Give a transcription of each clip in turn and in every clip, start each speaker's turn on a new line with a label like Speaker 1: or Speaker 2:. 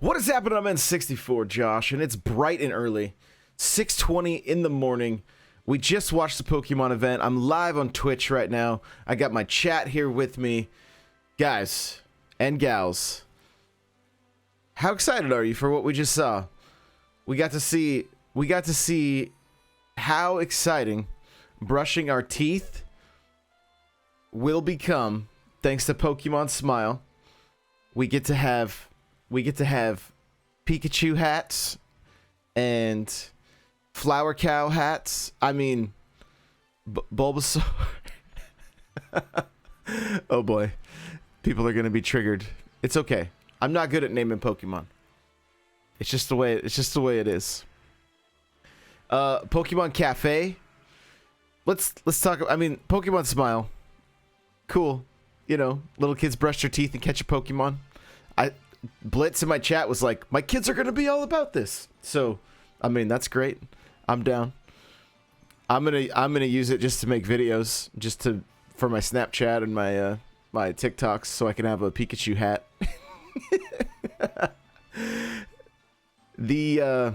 Speaker 1: What is happening? I'm N64Josh, and it's bright and early. 6:20 in the morning. We just watched the Pokemon event. I'm live on Twitch right now. I got my chat here with me. Guys and gals, how excited are you for what we just saw? We got to see how exciting brushing our teeth will become thanks to Pokemon Smile. We get to have Pikachu hats and Flower Cow hats. I mean, Bulbasaur. Oh boy, people are gonna be triggered. It's okay. I'm not good at naming Pokemon. It's just the way it is. Pokemon Cafe. Let's talk. I mean, Pokemon Smile. Cool. You know, little kids brush their teeth and catch a Pokemon. Blitz in my chat was like, my kids are gonna be all about this. So, I mean, that's great. I'm down. I'm gonna use it just to make videos, for my Snapchat and my my TikToks, so I can have a Pikachu hat. The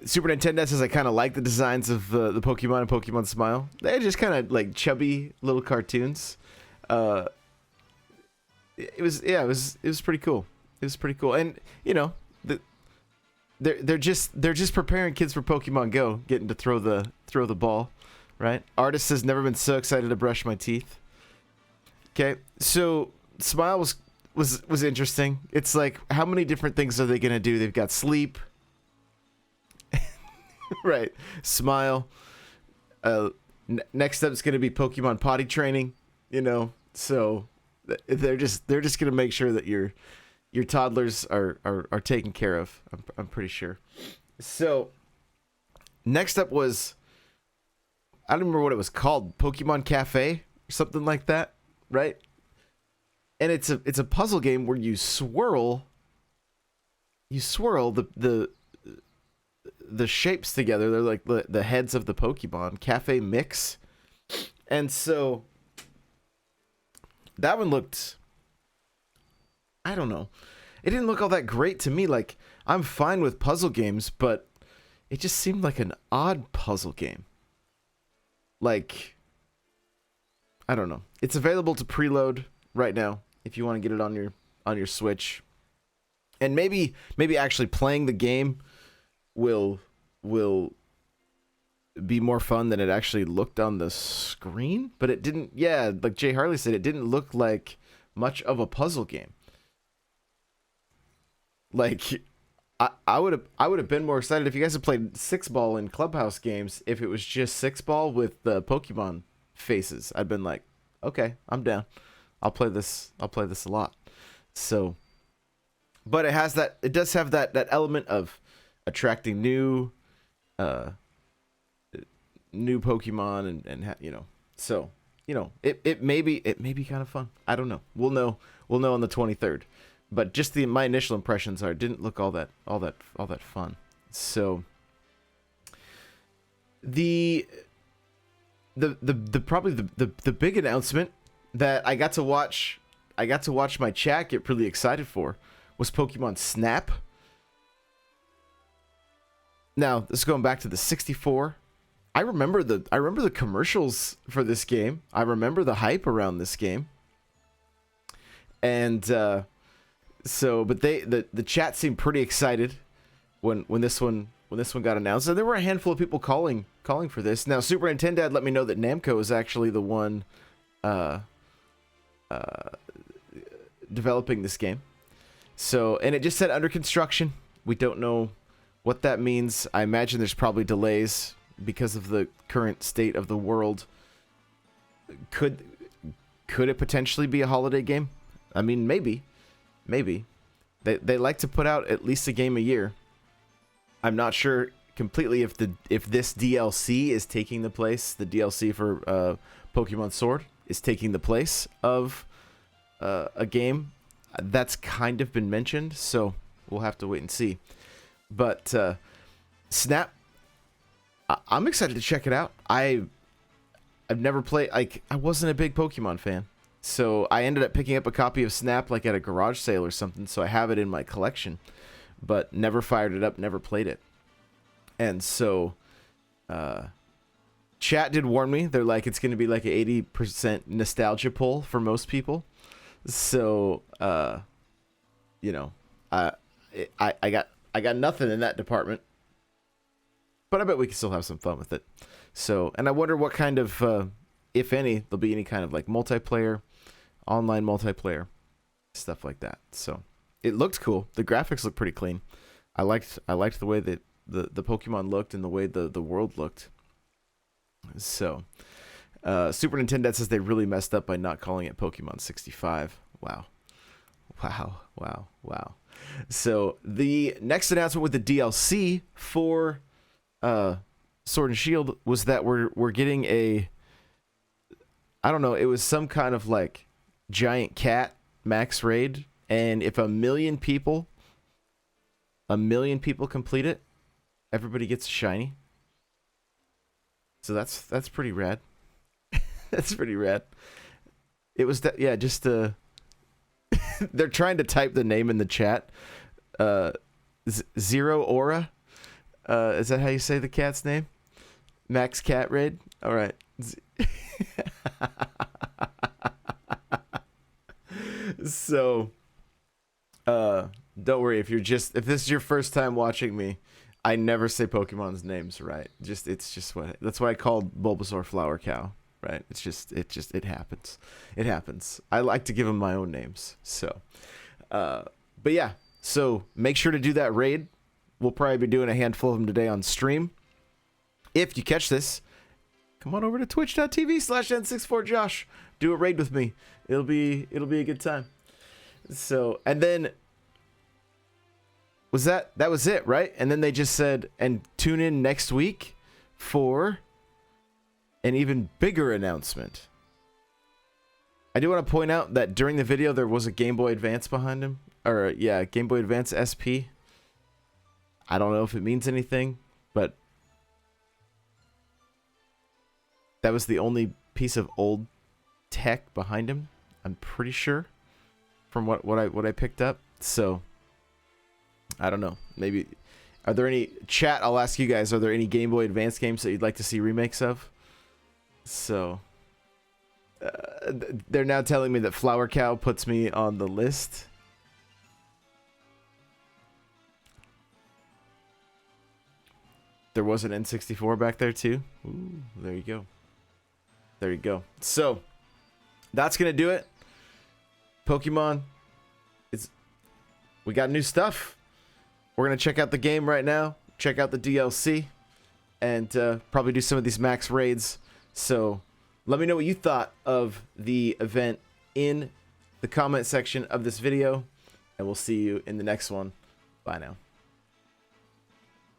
Speaker 1: Super Nintendo says I kind of like the designs of the Pokemon and Pokemon Smile. They're just kind of like chubby little cartoons. It was pretty cool. It was pretty cool, and you know, they're just preparing kids for Pokemon Go, getting to throw the ball, right? Artist has never been so excited to brush my teeth. Okay, so Smile was interesting. It's like, how many different things are they gonna do? They've got sleep. Right, Smile. Next up is going to be Pokemon potty training. You know, so they're just going to make sure that your toddlers are taken care of. I'm pretty sure. So next up was, I don't remember what it was called, Pokemon Cafe or something like that, right? And it's a puzzle game where you swirl the shapes together. They're like the heads of the Pokemon. Cafe Mix. And so that one looked, I don't know, it didn't look all that great to me. Like, I'm fine with puzzle games, but it just seemed like an odd puzzle game. Like, I don't know. It's available to preload right now if you want to get it on your Switch. And maybe actually playing the game will be more fun than it actually looked on the screen. But it didn't, yeah, like Jay Harley said, it didn't look like much of a puzzle game. Like, I would have been more excited if you guys had played 6-ball in Clubhouse games. If it was just 6-ball with the Pokemon faces, I'd been like, okay, I'm down. I'll play this a lot. So, but it does have that element of attracting new Pokemon and you know, so you know, it may be kind of fun. I don't know. We'll know on the 23rd. But just my initial impressions it didn't look all that fun. So the probably the big announcement that I got to watch my chat get really excited for was Pokemon Snap. Now, this is going back to the 64. I remember the commercials for this game. I remember the hype around this game. And so, but the chat seemed pretty excited when this one got announced. And there were a handful of people calling for this. Now, Super Nintendo had let me know that Namco is actually the one developing this game. So, and it just said under construction. We don't know what that means. I imagine there's probably delays because of the current state of the world. Could it potentially be a holiday game? I mean, maybe. They like to put out at least a game a year. I'm not sure completely if this DLC is taking the place. The DLC for Pokemon Sword is taking the place of a game that's kind of been mentioned. So we'll have to wait and see. But Snap, I'm excited to check it out. I've never played, like, I wasn't a big Pokemon fan. So I ended up picking up a copy of Snap like at a garage sale or something, so I have it in my collection, but never fired it up, never played it. And so chat did warn me. They're like, it's going to be like an 80% nostalgia pull for most people. So, you know, I got nothing in that department, but I bet we can still have some fun with it. So, and I wonder what kind of, if any, there'll be any kind of like multiplayer, online multiplayer, stuff like that. So it looked cool. The graphics look pretty clean. I liked the way that the Pokemon looked and the way the world looked. So, Super Nintendo says they really messed up by not calling it Pokemon 65. Wow. So the next announcement with the DLC for Sword and Shield was that we're getting a, I don't know, it was some kind of like giant cat max raid, and if 1 million people complete it, everybody gets a shiny. So that's pretty rad. That's pretty rad. It was that, yeah, just they're trying to type the name in the chat. Zero Aura. Is that how you say the cat's name? Max Cat Raid. All right. So, don't worry if this is your first time watching me. I never say Pokemon's names right. That's why I called Bulbasaur Flower Cow. Right? It happens. It happens. I like to give them my own names. So, but yeah. So make sure to do that raid. We'll probably be doing a handful of them today on stream. If you catch this, come on over to twitch.tv/N64Josh. Do a raid with me. It'll be a good time. So, and then that was it, right? And then they just said, and tune in next week for an even bigger announcement. I do want to point out that during the video there was a Game Boy Advance behind him. Or yeah, Game Boy Advance SP. I don't know if it means anything, but that was the only piece of old tech behind him, I'm pretty sure, from what I picked up. So I don't know. Maybe are there any chat? I'll ask you guys. Are there any Game Boy Advance games that you'd like to see remakes of? So they're now telling me that Flower Cow puts me on the list. There was an N64 back there too. Ooh, there you go. There you go. So that's gonna do it. Pokemon. We got new stuff. We're gonna check out the game right now. Check out the DLC, and probably do some of these max raids. So let me know what you thought of the event in the comment section of this video, and we'll see you in the next one. Bye now.